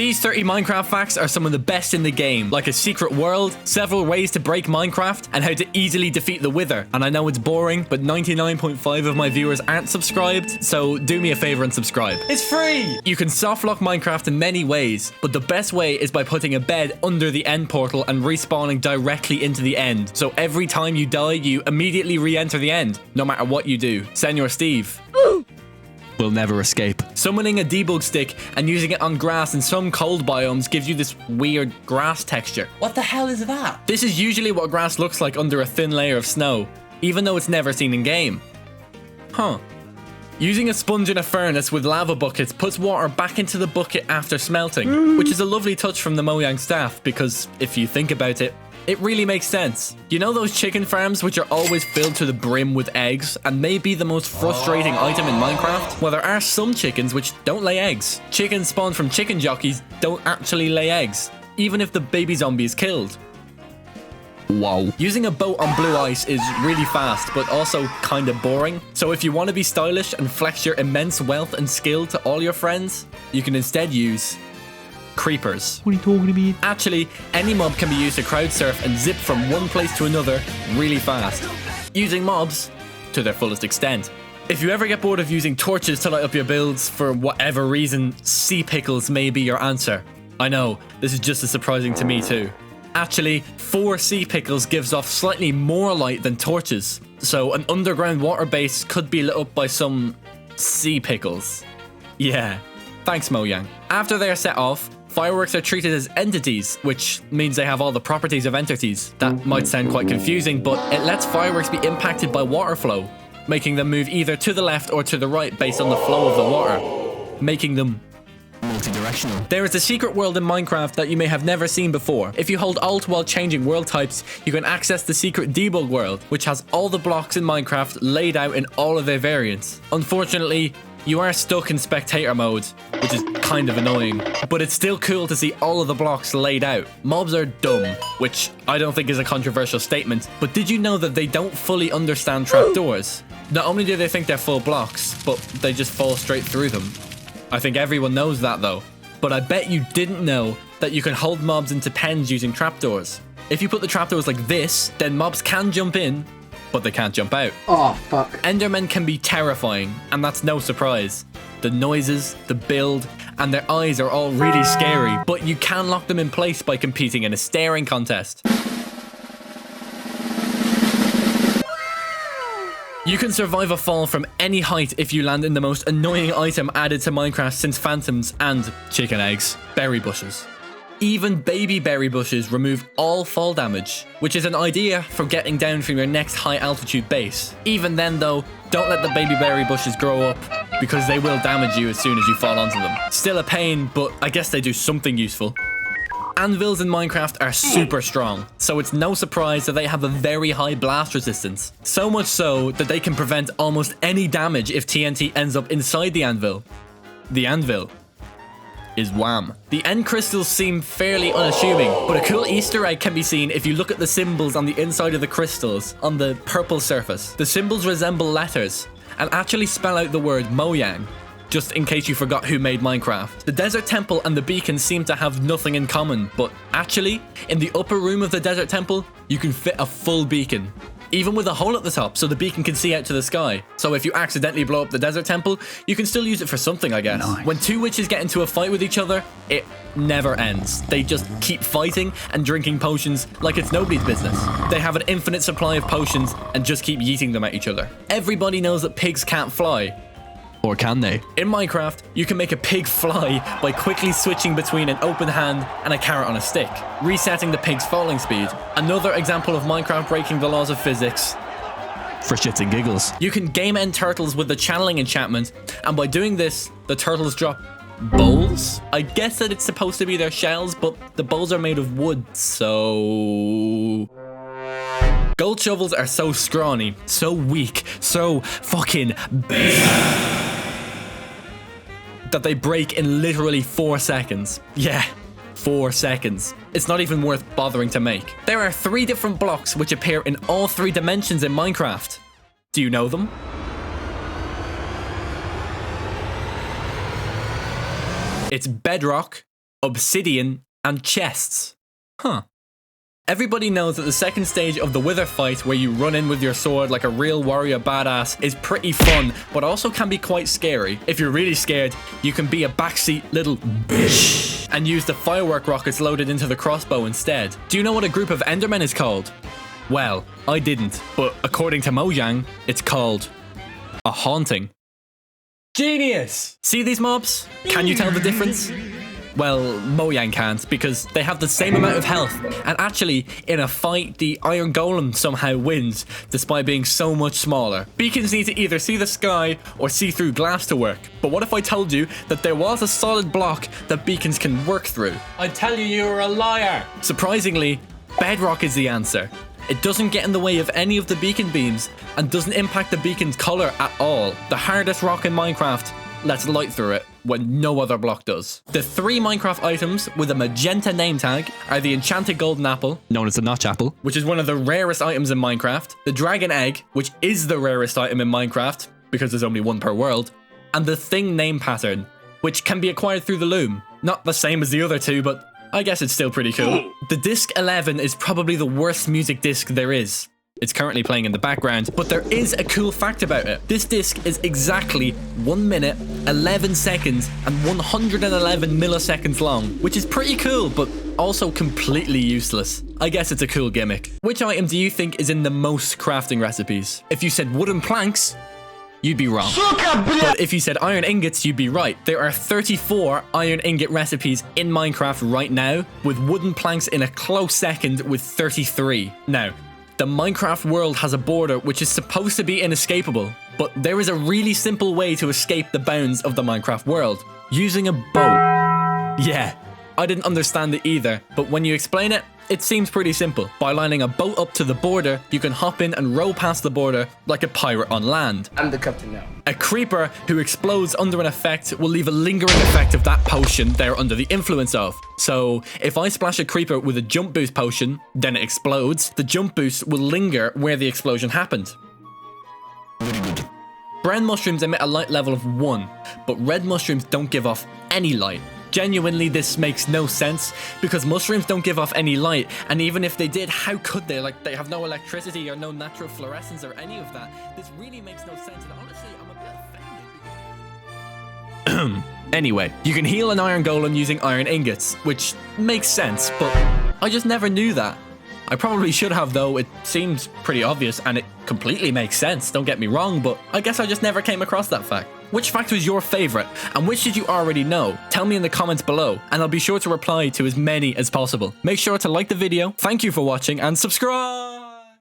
These 30 Minecraft facts are some of the best in the game, like a secret world, several ways to break Minecraft, and how to easily defeat the Wither. And I know it's boring, but 99.5% of my viewers aren't subscribed, so do me a favor and subscribe. It's free! You can softlock Minecraft in many ways, but the best way is by putting a bed under the end portal and respawning directly into the end. So every time you die, you immediately re-enter the end, no matter what you do. Senor Steve will never escape. Summoning a debug stick and using it on grass in some cold biomes gives you this weird grass texture. What the hell is that? This is usually what grass looks like under a thin layer of snow, even though it's never seen in game. Huh. Using a sponge in a furnace with lava buckets puts water back into the bucket after smelting, which is a lovely touch from the Mojang staff because, if you think about it, it really makes sense. You know those chicken farms which are always filled to the brim with eggs and may be the most frustrating item in Minecraft? Well, there are some chickens which don't lay eggs. Chickens spawned from chicken jockeys don't actually lay eggs, even if the baby zombie is killed. Wow. Using a boat on blue ice is really fast, but also kinda boring. So if you want to be stylish and flex your immense wealth and skill to all your friends, you can instead use creepers. What are you talking about? Actually, any mob can be used to crowd surf and zip from one place to another really fast, using mobs to their fullest extent. If you ever get bored of using torches to light up your builds for whatever reason, sea pickles may be your answer. I know, this is just as surprising to me too. Actually, 4 sea pickles gives off slightly more light than torches, so an underground water base could be lit up by some sea pickles. Yeah, thanks Mojang. After they are set off, fireworks are treated as entities, which means they have all the properties of entities. That might sound quite confusing, but it lets fireworks be impacted by water flow, making them move either to the left or to the right based on the flow of the water, making them multi-directional. There is a secret world in Minecraft that you may have never seen before. If you hold Alt while changing world types, you can access the secret debug world, which has all the blocks in Minecraft laid out in all of their variants. Unfortunately, you are stuck in spectator mode, which is kind of annoying, but it's still cool to see all of the blocks laid out. Mobs are dumb, which I don't think is a controversial statement, but did you know that they don't fully understand trapdoors? Not only do they think they're full blocks, but they just fall straight through them. I think everyone knows that though, but I bet you didn't know that you can hold mobs into pens using trapdoors. If you put the trapdoors like this, then mobs can jump in, but they can't jump out. Oh, fuck. Endermen can be terrifying, and that's no surprise. The noises, the build, and their eyes are all really scary, but you can lock them in place by competing in a staring contest. You can survive a fall from any height if you land in the most annoying item added to Minecraft since phantoms and chicken eggs, berry bushes. Even baby berry bushes remove all fall damage, which is an idea for getting down from your next high altitude base. Even then though, don't let the baby berry bushes grow up, because they will damage you as soon as you fall onto them. Still a pain, but I guess they do something useful. Anvils in Minecraft are super strong, so it's no surprise that they have a very high blast resistance. So much so that they can prevent almost any damage if TNT ends up inside the anvil. The anvil is wham. The end crystals seem fairly unassuming, but a cool Easter egg can be seen if you look at the symbols on the inside of the crystals on the purple surface. The symbols resemble letters and actually spell out the word Mojang, just in case you forgot who made Minecraft. The desert temple and the beacon seem to have nothing in common, but actually, in the upper room of the desert temple, you can fit a full beacon, even with a hole at the top so the beacon can see out to the sky. So if you accidentally blow up the desert temple, you can still use it for something, I guess. Nice. When 2 witches get into a fight with each other, it never ends. They just keep fighting and drinking potions like it's nobody's business. They have an infinite supply of potions and just keep yeeting them at each other. Everybody knows that pigs can't fly. Or can they? In Minecraft, you can make a pig fly by quickly switching between an open hand and a carrot on a stick, resetting the pig's falling speed. Another example of Minecraft breaking the laws of physics. For shits and giggles. You can game end turtles with the channeling enchantment, and by doing this, the turtles drop bowls? I guess that it's supposed to be their shells, but the bowls are made of wood, so... Gold shovels are so scrawny, so weak, so fucking big that they break in literally 4 seconds. Yeah, 4 seconds. It's not even worth bothering to make. There are 3 different blocks which appear in all 3 dimensions in Minecraft. Do you know them? It's bedrock, obsidian, and chests. Huh. Everybody knows that the second stage of the Wither fight, where you run in with your sword like a real warrior badass, is pretty fun, but also can be quite scary. If you're really scared, you can be a backseat little bitch and use the firework rockets loaded into the crossbow instead. Do you know what a group of Endermen is called? Well, I didn't, but according to Mojang, it's called a haunting. Genius! See these mobs? Can you tell the difference? Well, Mojang can't, because they have the same amount of health, and actually, in a fight, the Iron Golem somehow wins, despite being so much smaller. Beacons need to either see the sky or see through glass to work, but what if I told you that there was a solid block that beacons can work through? I'd tell you you were a liar! Surprisingly, bedrock is the answer. It doesn't get in the way of any of the beacon beams, and doesn't impact the beacon's color at all. The hardest rock in Minecraft lets light through it when no other block does. The 3 Minecraft items with a magenta name tag are the enchanted golden apple, known as the notch apple, which is one of the rarest items in Minecraft, the dragon egg, which is the rarest item in Minecraft, because there's only one per world, and the thing name pattern, which can be acquired through the loom. Not the same as the other 2, but I guess it's still pretty cool. The disc 11 is probably the worst music disc there is. It's currently playing in the background, but there is a cool fact about it. This disc is exactly 1 minute, 11 seconds, and 111 milliseconds long, which is pretty cool, but also completely useless. I guess it's a cool gimmick. Which item do you think is in the most crafting recipes? If you said wooden planks, you'd be wrong. But if you said iron ingots, you'd be right. There are 34 iron ingot recipes in Minecraft right now, with wooden planks in a close second with 33. Now, the Minecraft world has a border which is supposed to be inescapable, but there is a really simple way to escape the bounds of the Minecraft world, using a boat. Yeah, I didn't understand it either, but when you explain it, it seems pretty simple. By lining a boat up to the border, you can hop in and row past the border like a pirate on land. I'm the captain now. A creeper who explodes under an effect will leave a lingering effect of that potion they're under the influence of. So, if I splash a creeper with a jump boost potion, then it explodes, the jump boost will linger where the explosion happened. Brown mushrooms emit a light level of 1, but red mushrooms don't give off any light. Genuinely, this makes no sense, because mushrooms don't give off any light, and even if they did, how could they? Like, they have no electricity or no natural fluorescence or any of that. This really makes no sense, and honestly, I'm a bit offended. Anyway, you can heal an iron golem using iron ingots, which makes sense, but I just never knew that. I probably should have, though. It seems pretty obvious, and it completely makes sense, don't get me wrong, but I guess I just never came across that fact. Which fact was your favorite, and which did you already know? Tell me in the comments below, and I'll be sure to reply to as many as possible. Make sure to like the video, thank you for watching, and subscribe!